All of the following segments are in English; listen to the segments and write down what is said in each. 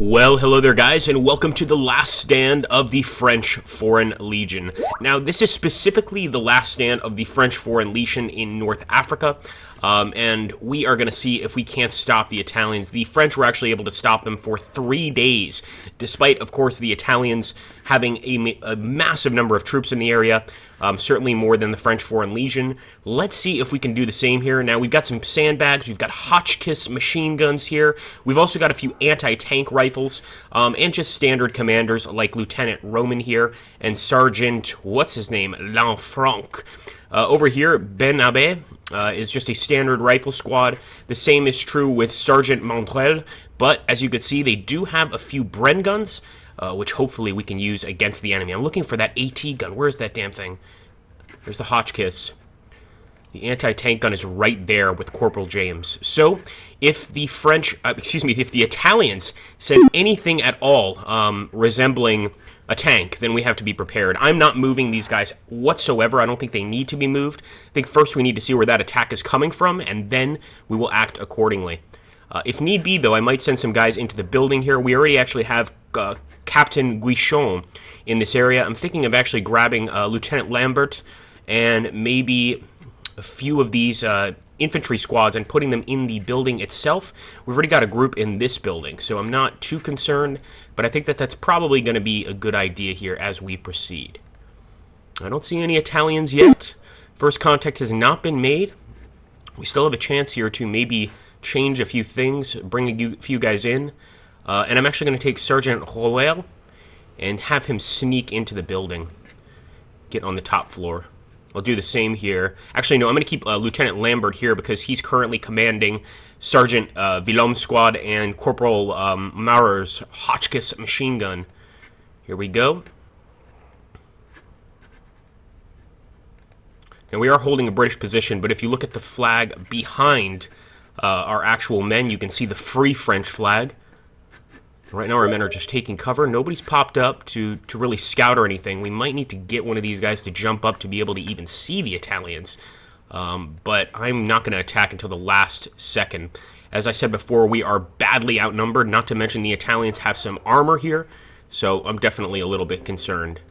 Well, hello there, guys, and welcome to the last stand of the French Foreign Legion. Now, this is specifically the last stand of the French Foreign Legion in North Africa, and we are going to see if we can't stop the Italians. The French were actually able to stop them for 3 days, despite, of course, the Italians having a massive number of troops in the area, certainly more than the French Foreign Legion. Let's see if we can do the same here. Now, we've got some sandbags, we've got Hotchkiss machine guns here, we've also got a few anti-tank rifles, and just standard commanders like Lieutenant Roman here, and Sergeant, what's his name, Lanfranc. Over here, Ben Abbé is just a standard rifle squad. The same is true with Sergeant Montrel, but as you can see, they do have a few Bren guns, which hopefully we can use against the enemy. I'm looking for that AT gun. Where's that damn thing? There's the Hotchkiss. The anti-tank gun is right there with Corporal James. So, if the if the Italians send anything at all resembling a tank, then we have to be prepared. I'm not moving these guys whatsoever. I don't think they need to be moved. I think first we need to see where that attack is coming from, and then we will act accordingly. If need be, though, I might send some guys into the building here. We already actually have Captain Guichon in this area. I'm thinking of actually grabbing Lieutenant Lambert and maybe a few of these infantry squads and putting them in the building itself. We've already got a group in this building, so I'm not too concerned, but I think that that's probably going to be a good idea here as we proceed. I don't see any Italians yet. First contact has not been made. We still have a chance here to maybe change a few things, bring a few guys in, and I'm actually going to take Sergeant Roel and have him sneak into the building, get on the top floor. I'll do the same here. Actually, no, I'm going to keep Lieutenant Lambert here because he's currently commanding Sergeant Villom's squad and Corporal Maurer's Hotchkiss machine gun. Here we go. Now, we are holding a British position, but if you look at the flag behind our actual men, you can see the Free French flag. Right now our men are just taking cover. Nobody's popped up to really scout or anything. We might need to get one of these guys to jump up to be able to even see the Italians. But I'm not going to attack until the last second. As I said before, we are badly outnumbered, not to mention the Italians have some armor here. So I'm definitely a little bit concerned.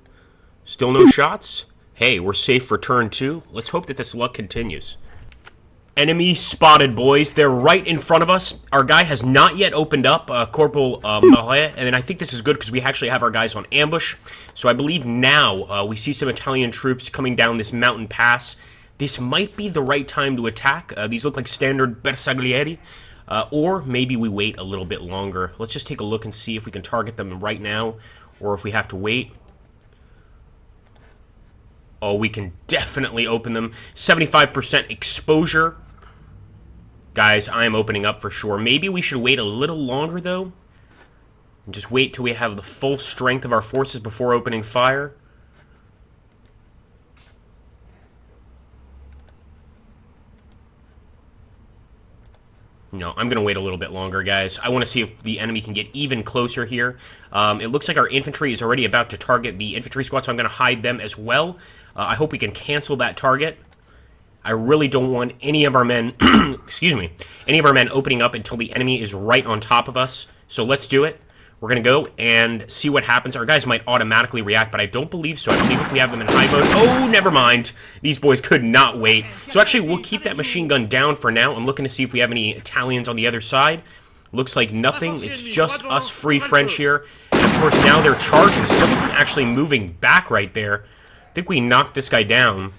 Still no shots? Hey, we're safe for turn 2. Let's hope that this luck continues. Enemy spotted, boys. They're right in front of us. Our guy has not yet opened up, Corporal Marais, and I think this is good because we actually have our guys on ambush. So I believe now we see some Italian troops coming down this mountain pass. This might be the right time to attack. These look like standard bersaglieri, or maybe we wait a little bit longer. Let's just take a look and see if we can target them right now, or if we have to wait. Oh, we can definitely open them. 75% exposure. Guys, I am opening up for sure. Maybe we should wait a little longer, though. And just wait till we have the full strength of our forces before opening fire. No, I'm going to wait a little bit longer, guys. I want to see if the enemy can get even closer here. It looks like our infantry is already about to target the infantry squad, so I'm going to hide them as well. I hope we can cancel that target. I really don't want any of our men, any of our men opening up until the enemy is right on top of us. So let's do it. We're going to go and see what happens. Our guys might automatically react, but I don't believe so. I believe if we have them in high mode... Oh, never mind. These boys could not wait. So actually, we'll keep that machine gun down for now. I'm looking to see if we have any Italians on the other side. Looks like nothing. It's just us Free French here. And of course, now they're charging. Some of them actually moving back right there. I think we knocked this guy down.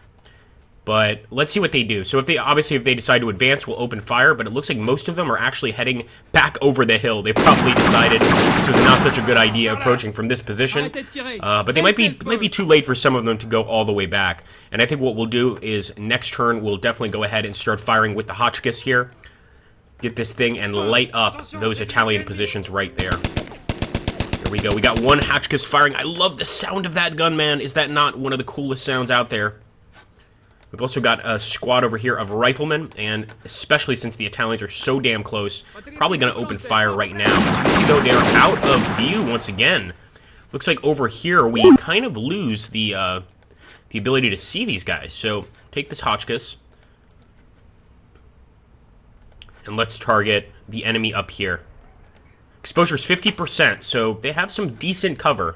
But let's see what they do. So if they decide to advance, we'll open fire. But it looks like most of them are actually heading back over the hill. They probably decided this was not such a good idea approaching from this position. But they might be too late for some of them to go all the way back. And I think what we'll do is next turn we'll definitely go ahead and start firing with the Hotchkiss here. Get this thing and light up those Italian positions right there. Here we go. We got one Hotchkiss firing. I love the sound of that gun, man. Is that not one of the coolest sounds out there? We've also got a squad over here of riflemen, and especially since the Italians are so damn close, probably going to open fire right now. As you can see, though, they are out of view once again. Looks like over here we kind of lose the ability to see these guys. So take this Hotchkiss, and let's target the enemy up here. Exposure is 50%, so they have some decent cover.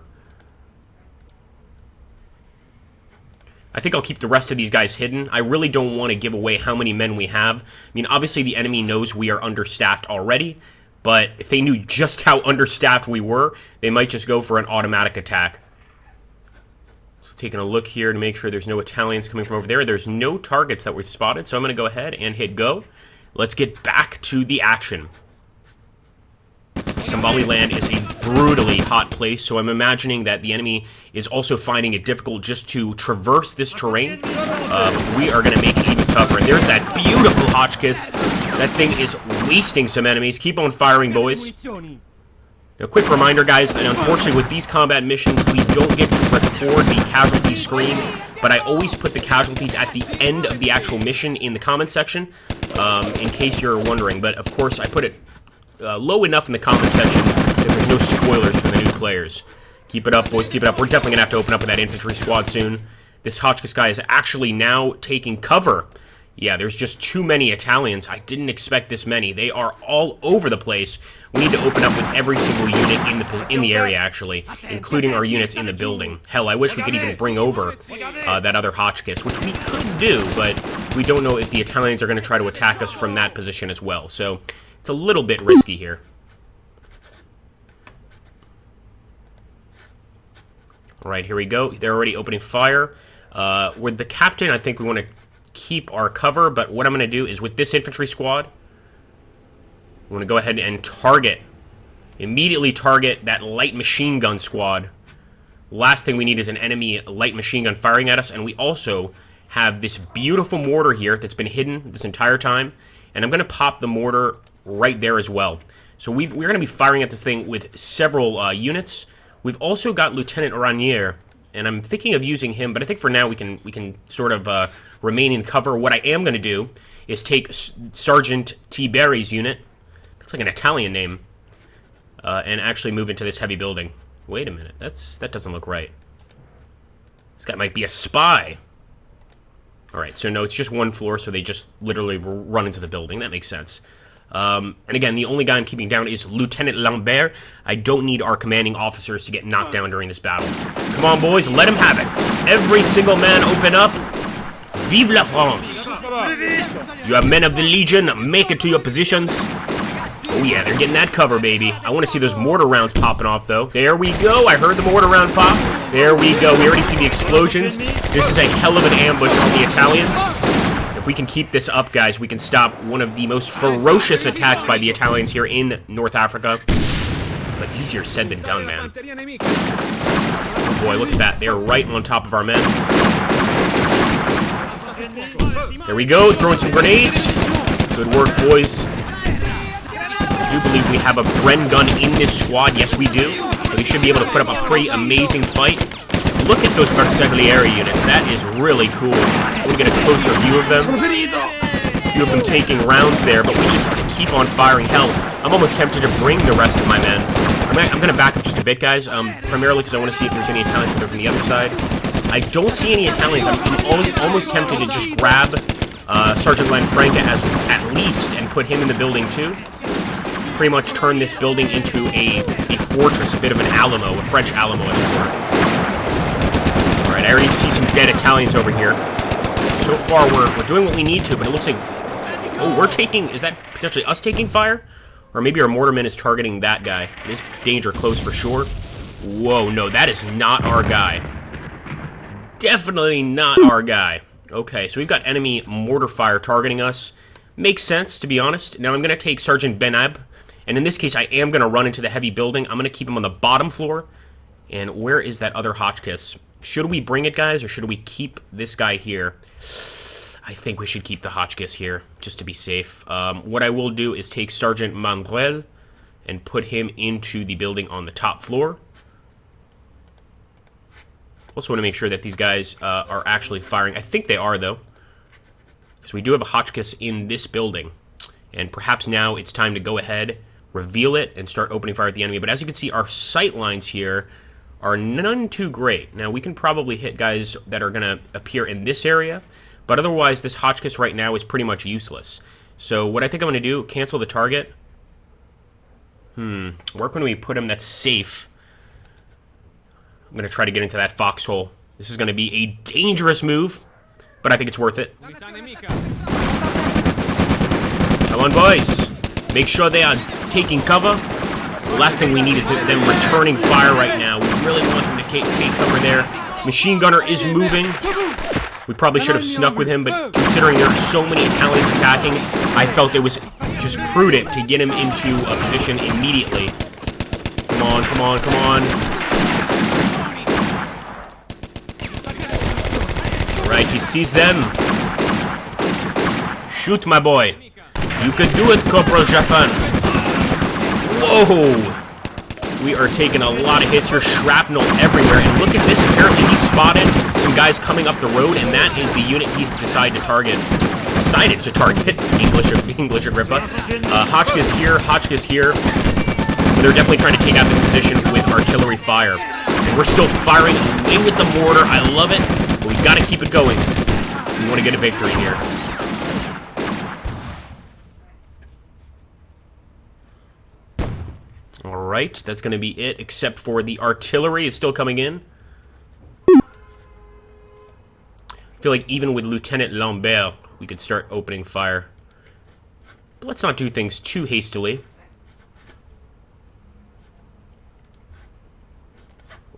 I think I'll keep the rest of these guys hidden. I really don't want to give away how many men we have. I mean, obviously the enemy knows we are understaffed already, but if they knew just how understaffed we were, they might just go for an automatic attack. So taking a look here to make sure there's no Italians coming from over there. There's no targets that we've spotted, so I'm going to go ahead and hit go. Let's get back to the action. Somaliland is a brutally hot place, so I'm imagining that the enemy is also finding it difficult just to traverse this terrain. We are going to make it even tougher. And there's that beautiful Hotchkiss. That thing is wasting some enemies. Keep on firing, boys. A quick reminder, guys, that unfortunately with these combat missions, we don't get to record the casualty screen, but I always put the casualties at the end of the actual mission in the comment section, in case you're wondering. But, of course, I put it low enough in the comment section that there's no spoilers for the new players. Keep it up, boys, keep it up. We're definitely going to have to open up with that infantry squad soon. This Hotchkiss guy is actually now taking cover. Yeah, there's just too many Italians. I didn't expect this many. They are all over the place. We need to open up with every single unit in the area, actually, including our units in the building. Hell, I wish we could even bring over that other Hotchkiss, which we could do, but we don't know if the Italians are going to try to attack us from that position as well. So it's a little bit risky here. All right, here we go. They're already opening fire. With the captain, I think we want to keep our cover, but what I'm going to do is with this infantry squad, I'm going to go ahead and immediately target that light machine gun squad. Last thing we need is an enemy light machine gun firing at us, and we also have this beautiful mortar here that's been hidden this entire time, and I'm going to pop the mortar right there as well. So we're going to be firing at this thing with several units. We've also got Lieutenant Ranier, and I'm thinking of using him, but I think for now we can sort of remain in cover. What I am going to do is take Sergeant T. Berry's unit, it's like an Italian name, and actually move into this heavy building. Wait a minute, that doesn't look right. This guy might be a spy. Alright, so no, it's just one floor, so they just literally run into the building. That makes sense. And again, the only guy I'm keeping down is Lieutenant Lambert. I don't need our commanding officers to get knocked down during this battle. Come on, boys, let him have it. Every single man open up. Vive la France! You are men of the Legion. Make it to your positions. Oh yeah, they're getting that cover, baby. I want to see those mortar rounds popping off, though. There we go. I heard the mortar round pop. There we go. We already see the explosions. This is a hell of an ambush on the Italians. If we can keep this up, guys, we can stop one of the most ferocious attacks by the Italians here in North Africa. But easier said than done, man. Oh boy, look at that. They're right on top of our men. There we go, throwing some grenades. Good work, boys. I do believe we have a Bren gun in this squad. Yes, we do. So we should be able to put up a pretty amazing fight. Look at those Bersaglieri units. That is really cool. We'll get a closer view of them. A few of them taking rounds there, but we just have to keep on firing. Hell, I'm almost tempted to bring the rest of my men. I'm going to back up just a bit, guys, primarily because I want to see if there's any Italians coming from the other side. I don't see any Italians. I'm almost tempted to just grab Sergeant Lanfranca at least and put him in the building too. Pretty much turn this building into a fortress, a bit of an Alamo, a French Alamo, as it were. Alright, I already see some dead Italians over here. So far, we're doing what we need to, but it looks like... Oh, we're taking... Is that potentially us taking fire? Or maybe our mortarman is targeting that guy. It is danger close for sure. Whoa, no, that is not our guy. Definitely not our guy. Okay, so we've got enemy mortar fire targeting us. Makes sense, to be honest. Now I'm going to take Sergeant Benab, and in this case, I am going to run into the heavy building. I'm going to keep him on the bottom floor. And where is that other Hotchkiss? Should we bring it, guys, or should we keep this guy here? I think we should keep the Hotchkiss here, just to be safe. What I will do is take Sergeant Mandrel and put him into the building on the top floor. Also want to make sure that these guys are actually firing. I think they are, though. So we do have a Hotchkiss in this building. And perhaps now it's time to go ahead, reveal it, and start opening fire at the enemy. But as you can see, our sight lines here are none too great. Now, we can probably hit guys that are going to appear in this area. But otherwise, this Hotchkiss right now is pretty much useless. So what I think I'm going to do, cancel the target. Where can we put him that's safe? I'm going to try to get into that foxhole. This is going to be a dangerous move, but I think it's worth it. Come on, boys. Make sure they are taking cover. The last thing we need is them returning fire right now. We really want them to take cover there. Machine gunner is moving. We probably should have snuck with him, but considering there are so many Italians attacking, I felt it was just prudent to get him into a position immediately. Come on, come on, come on. Alright, he sees them. Shoot, my boy. You can do it, Corporal Japan. Whoa! We are taking a lot of hits here, shrapnel everywhere, and look at this, apparently he spotted some guys coming up the road, and that is the unit he's decided to target. English Agrippa. Hotchkiss here. So they're definitely trying to take out this position with artillery fire. And we're still firing away with the mortar. I love it, but we've got to keep it going. We want to get a victory here. Alright, that's going to be it, except for the artillery is still coming in. I feel like even with Lieutenant Lambert, we could start opening fire. But let's not do things too hastily.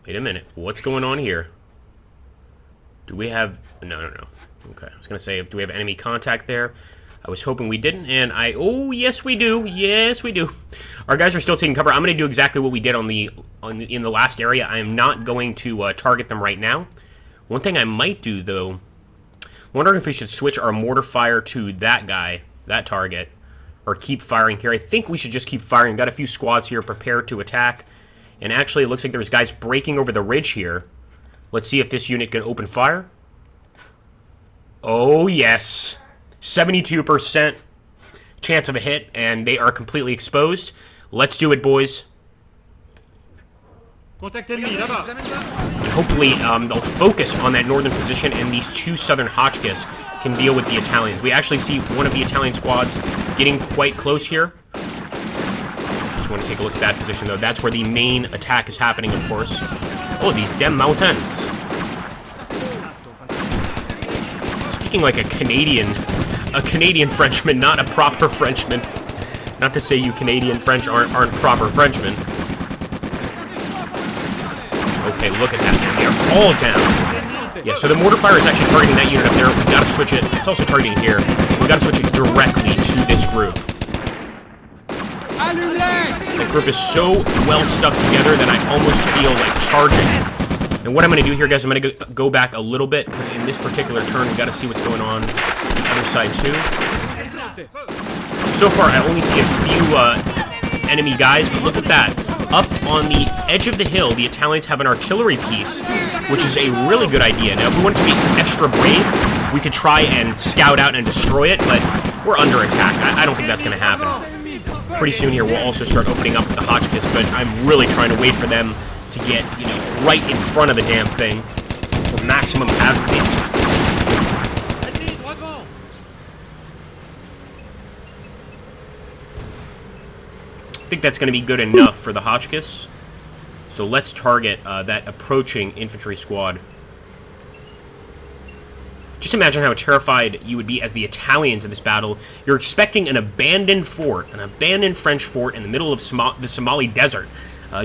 Wait a minute, what's going on here? Do we have... No. Okay, I was going to say, do we have enemy contact there? I was hoping we didn't, and oh, yes, we do. Yes, we do. Our guys are still taking cover. I'm going to do exactly what we did in the last area. I am not going to target them right now. One thing I might do, though, wondering if we should switch our mortar fire to that guy, that target, or keep firing here. I think we should just keep firing. We've got a few squads here prepared to attack, and actually, it looks like there's guys breaking over the ridge here. Let's see if this unit can open fire. Oh, yes. 72% chance of a hit, and they are completely exposed. Let's do it, boys. And hopefully, they'll focus on that northern position, and these two southern Hotchkiss can deal with the Italians. We actually see one of the Italian squads getting quite close here. Just want to take a look at that position, though. That's where the main attack is happening, of course. Oh, these damn mountains. Speaking like a Canadian Frenchman, not a proper Frenchman. Not to say you Canadian French aren't proper Frenchmen. Okay, look at that. They're all down. Yeah, so the mortar fire is actually targeting that unit up there. We've got to switch it. It's also targeting here. We've got to switch it directly to this group. The group is so well stuck together that I almost feel like charging. And what I'm going to do here, guys, I'm going to go back a little bit, because in this particular turn, we've got to see what's going on the other side, too. So far, I only see a few enemy guys, but look at that. Up on the edge of the hill, the Italians have an artillery piece, which is a really good idea. Now, if we wanted to be extra brave, we could try and scout out and destroy it, but we're under attack. I don't think that's going to happen. Pretty soon here, we'll also start opening up with the Hotchkiss, but I'm really trying to wait for them to get, right in front of the damn thing for maximum casualties. I think that's going to be good enough for the Hotchkiss. So let's target that approaching infantry squad. Just imagine how terrified you would be as the Italians in this battle. You're expecting an abandoned fort, an abandoned French fort in the middle of the Somali desert.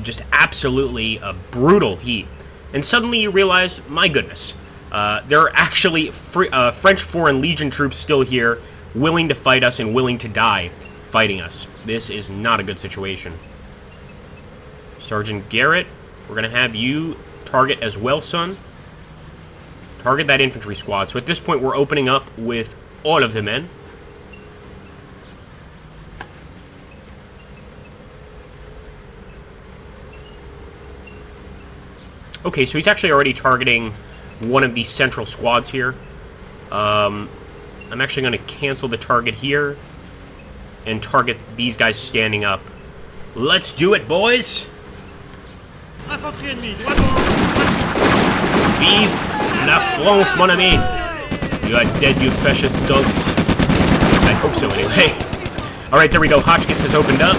Just absolutely brutal heat. And suddenly you realize, my goodness, there are actually French Foreign Legion troops still here, willing to fight us and willing to die fighting us. This is not a good situation. Sergeant Garrett, we're going to have you target as well, son. Target that infantry squad. So at this point, we're opening up with all of the men. Okay, so he's actually already targeting one of these central squads here. I'm actually going to cancel the target here and target these guys standing up. Let's do it, boys! Vive la France, mon ami! You are dead, you fascist dogs. I hope so, anyway. Alright, there we go. Hotchkiss has opened up.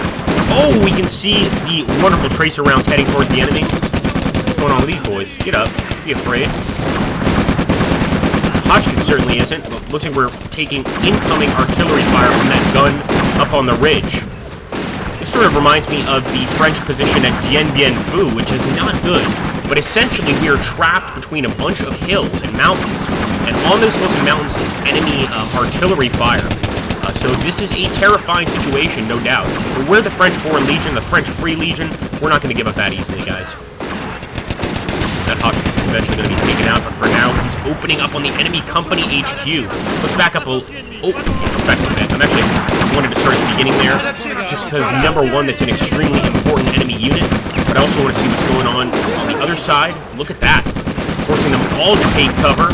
Oh, we can see the wonderful tracer rounds heading towards the enemy. What's going on with these boys? Get up. Don't be afraid. Hotchkiss certainly isn't. Looks like we're taking incoming artillery fire from that gun up on the ridge. This sort of reminds me of the French position at Dien Bien Phu, which is not good. But essentially, we are trapped between a bunch of hills and mountains. And on those hills and mountains is enemy artillery fire. So this is a terrifying situation, no doubt. But we're the French Foreign Legion, the French Free Legion. We're not going to give up that easily, guys. That Hotchkiss is eventually going to be taken out, but for now, he's opening up on the enemy company HQ. Let's back up a... Oh, let's back up a bit. I'm actually wanted to start at the beginning there, just because, number one, that's an extremely important enemy unit, but I also want to see what's going on the other side. Look at that. Forcing them all to take cover.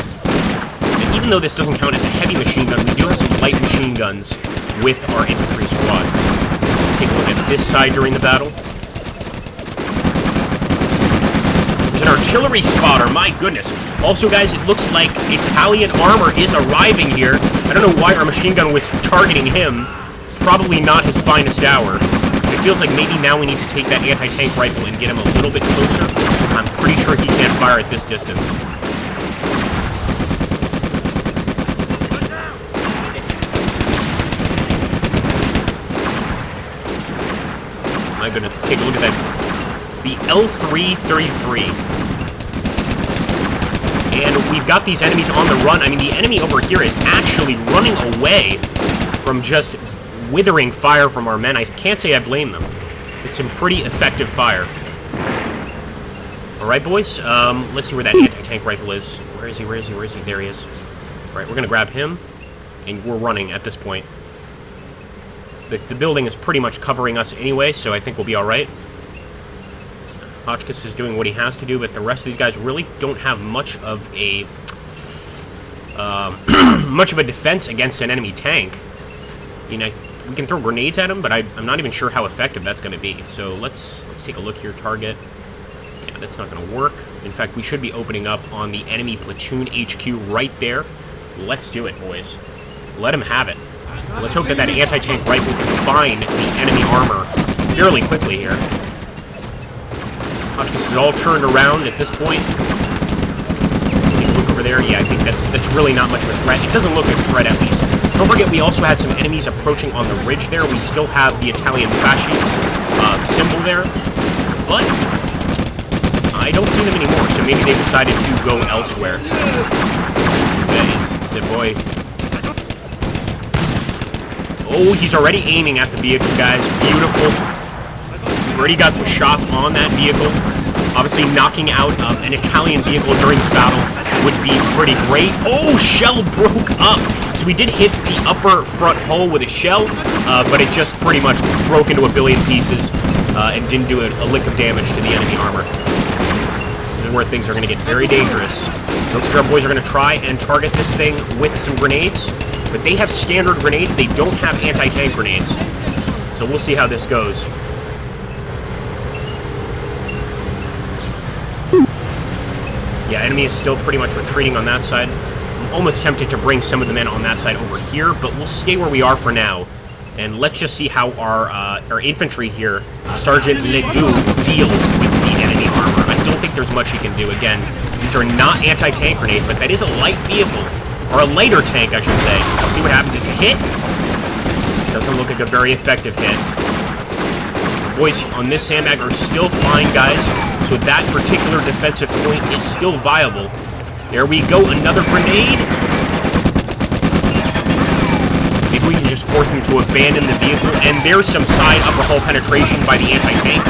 And even though this doesn't count as a heavy machine gun, we do have some light machine guns with our infantry squads. Let's take a look at this side during the battle. An artillery spotter, my goodness. Also, guys, it looks like Italian armor is arriving here. I don't know why our machine gun was targeting him. Probably not his finest hour. It feels like maybe now we need to take that anti-tank rifle and get him a little bit closer. I'm pretty sure he can't fire at this distance. My goodness, take a look at that. It's the L333. And we've got these enemies on the run. I mean, the enemy over here is actually running away from just withering fire from our men. I can't say I blame them. It's some pretty effective fire. Alright, boys. Let's see where that anti-tank rifle is. Where is he? Where is he? Where is he? There he is. Alright, we're going to grab him. And we're running at this point. The building is pretty much covering us anyway, so I think we'll be alright. Hotchkiss is doing what he has to do, but the rest of these guys really don't have much of a defense against an enemy tank. You know, we can throw grenades at him, but I'm not even sure how effective that's going to be. So let's take a look here. Target. Yeah, that's not going to work. In fact, we should be opening up on the enemy platoon HQ right there. Let's do it, boys. Let him have it. Let's hope that that anti-tank rifle can find the enemy armor fairly quickly here. Hotchkiss is all turned around at this point. Take a look over there. Yeah, I think that's really not much of a threat. It doesn't look like a threat, at least. Don't forget, we also had some enemies approaching on the ridge there. We still have the Italian fascists symbol there. But I don't see them anymore, so maybe they decided to go elsewhere. That is it, boy. Oh, he's already aiming at the vehicle, guys. Beautiful. We've already got some shots on that vehicle. Obviously, knocking out an Italian vehicle during this battle would be pretty great. Oh, shell broke up. So we did hit the upper front hull with a shell, but it just pretty much broke into a billion pieces and didn't do a lick of damage to the enemy armor. This is where things are going to get very dangerous. Looks like our boys are going to try and target this thing with some grenades, but they have standard grenades. They don't have anti-tank grenades. So we'll see how this goes. Yeah, enemy is still pretty much retreating on that side. I'm almost tempted to bring some of the men on that side over here, but we'll stay where we are for now. And let's just see how our infantry here, Sergeant Ledoux, deals with the enemy armor. I don't think there's much he can do. Again, these are not anti-tank grenades, but that is a light vehicle. Or a lighter tank, I should say. Let's see what happens. It's a hit. Doesn't look like a very effective hit. The boys on this sandbag are still fine, guys. So that particular defensive point is still viable. There we go, another grenade. Maybe we can just force them to abandon the vehicle. And there's some side upper hull penetration by the anti-tank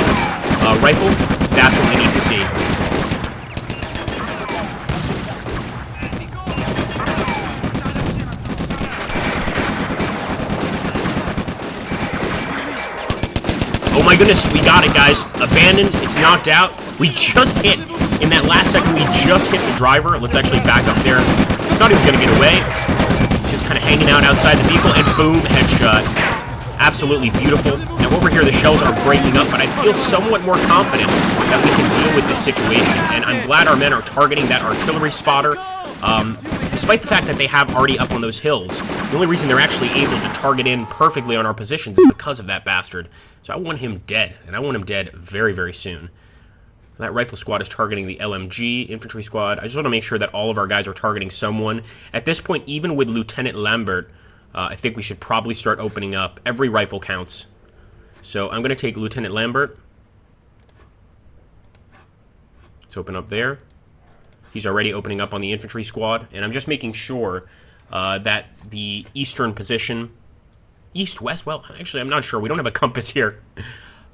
rifle. That's what we need to see. Oh my goodness, we got it, guys. Abandoned, it's knocked out. We just hit, in that last second, we just hit the driver. Let's actually back up there. I thought he was going to get away. He's just kind of hanging out outside the vehicle, and boom, headshot. Absolutely beautiful. Now over here, the shells are breaking up, but I feel somewhat more confident that we can deal with this situation. And I'm glad our men are targeting that artillery spotter. despite the fact that they have already up on those hills, the only reason they're actually able to target in perfectly on our positions is because of that bastard. So I want him dead, and I want him dead very, very soon. That rifle squad is targeting the LMG infantry squad. I just want to make sure that all of our guys are targeting someone. At this point, even with Lieutenant Lambert, I think we should probably start opening up. Every rifle counts. So I'm going to take Lieutenant Lambert. Let's open up there. He's already opening up on the infantry squad. And I'm just making sure that the eastern position... East-west? Well, actually, I'm not sure. We don't have a compass here.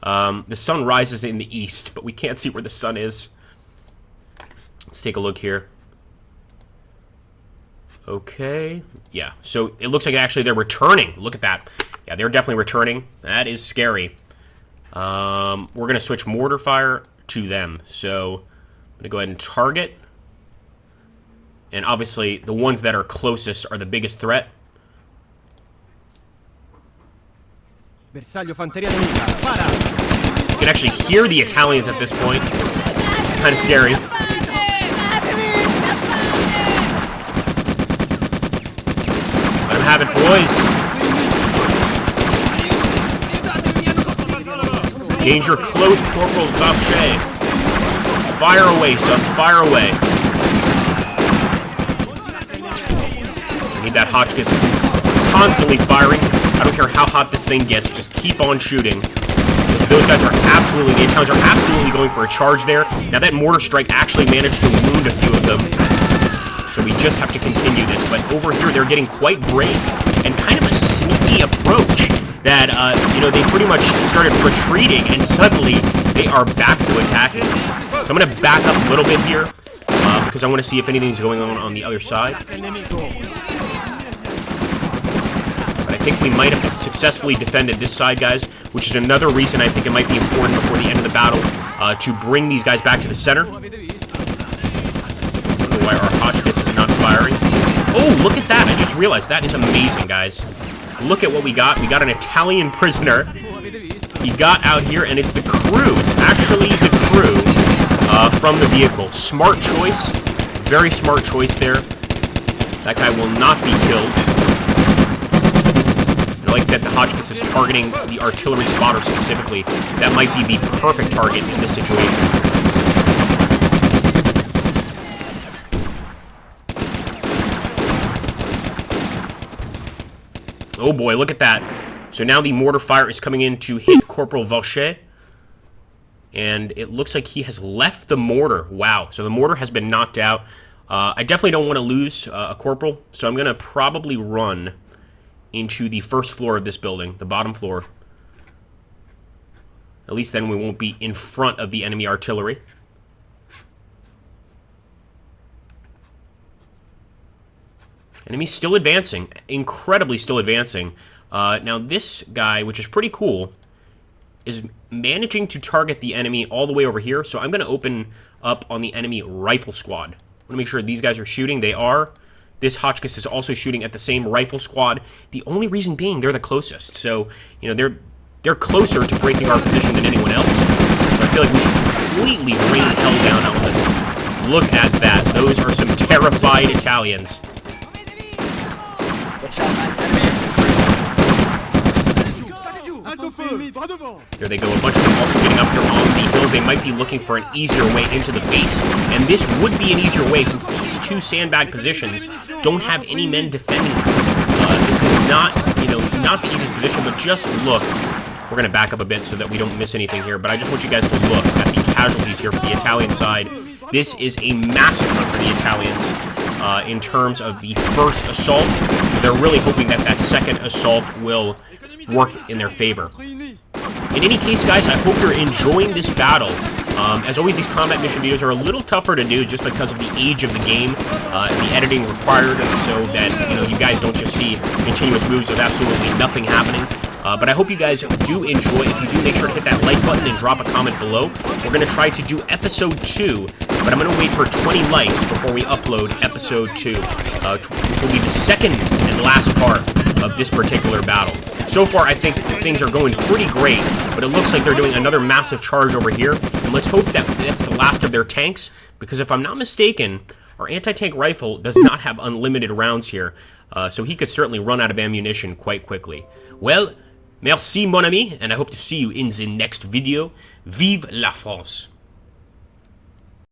The sun rises in the east, but we can't see where the sun is. Let's take a look here. Okay. Yeah, so it looks like actually they're returning. Look at that. Yeah, they're definitely returning. That is scary. We're going to switch mortar fire to them. So I'm going to go ahead and target. And obviously, the ones that are closest are the biggest threat. You can actually hear the Italians at this point, which is kind of scary. Let them have it, boys. Danger close, Corporal Vache. Fire away, son, fire away. We need that Hotchkiss constantly firing. I don't care how hot this thing gets, just keep on shooting. Those guys are absolutely, the Italians are absolutely going for a charge there. Now that mortar strike actually managed to wound a few of them. So we just have to continue this. But over here, they're getting quite brave and kind of a sneaky approach that, they pretty much started retreating and suddenly they are back to attacking us. So I'm going to back up a little bit here because I want to see if anything's going on the other side. I think we might have successfully defended this side, guys, which is another reason I think it might be important before the end of the battle to bring these guys back to the center. I don't know why our Hotchkiss is not firing. Oh, look at that. I just realized that is amazing, guys. Look at what we got. We got an Italian prisoner. He got out here, and it's the crew. It's actually the crew from the vehicle. Smart choice. Very smart choice there. That guy will not be killed. I like that the Hotchkiss is targeting the artillery spotter specifically. That might be the perfect target in this situation. Oh boy, look at that. So now the mortar fire is coming in to hit Corporal Vache. And it looks like he has left the mortar. Wow, so the mortar has been knocked out. I definitely don't want to lose a corporal, so I'm going to probably run into the first floor of this building, the bottom floor. At least then we won't be in front of the enemy artillery. Enemy's still advancing, incredibly still advancing. Now this guy, which is pretty cool, is managing to target the enemy all the way over here, so I'm going to open up on the enemy rifle squad. I want to make sure these guys are shooting. They are. This Hotchkiss is also shooting at the same rifle squad. The only reason being they're the closest. So, they're closer to breaking our position than anyone else. So I feel like we should completely rain hell down on them. Look at that. Those are some terrified Italians. There they go. A bunch of them also getting up here on the hills. They might be looking for an easier way into the base. And this would be an easier way since these two sandbag positions don't have any men defending them. This is not, not the easiest position, but just look. We're going to back up a bit so that we don't miss anything here. But I just want you guys to look at the casualties here for the Italian side. This is a massacre for the Italians in terms of the first assault. So they're really hoping that that second assault will work in their favor. In any case, guys, I hope you're enjoying this battle. As always, these combat mission videos are a little tougher to do just because of the age of the game and the editing required, so that you guys don't just see continuous moves of absolutely nothing happening. But I hope you guys do enjoy. If you do, make sure to hit that like button and drop a comment below. We're going to try to do episode 2, but I'm going to wait for 20 likes before we upload episode 2, which will be the second and last part of this particular battle. So far, I think things are going pretty great, but it looks like they're doing another massive charge over here, and let's hope that that's the last of their tanks, because if I'm not mistaken, Our anti-tank rifle does not have unlimited rounds here, so he could certainly run out of ammunition quite quickly. Well, merci mon ami, and I hope to see you in the next video. Vive la France!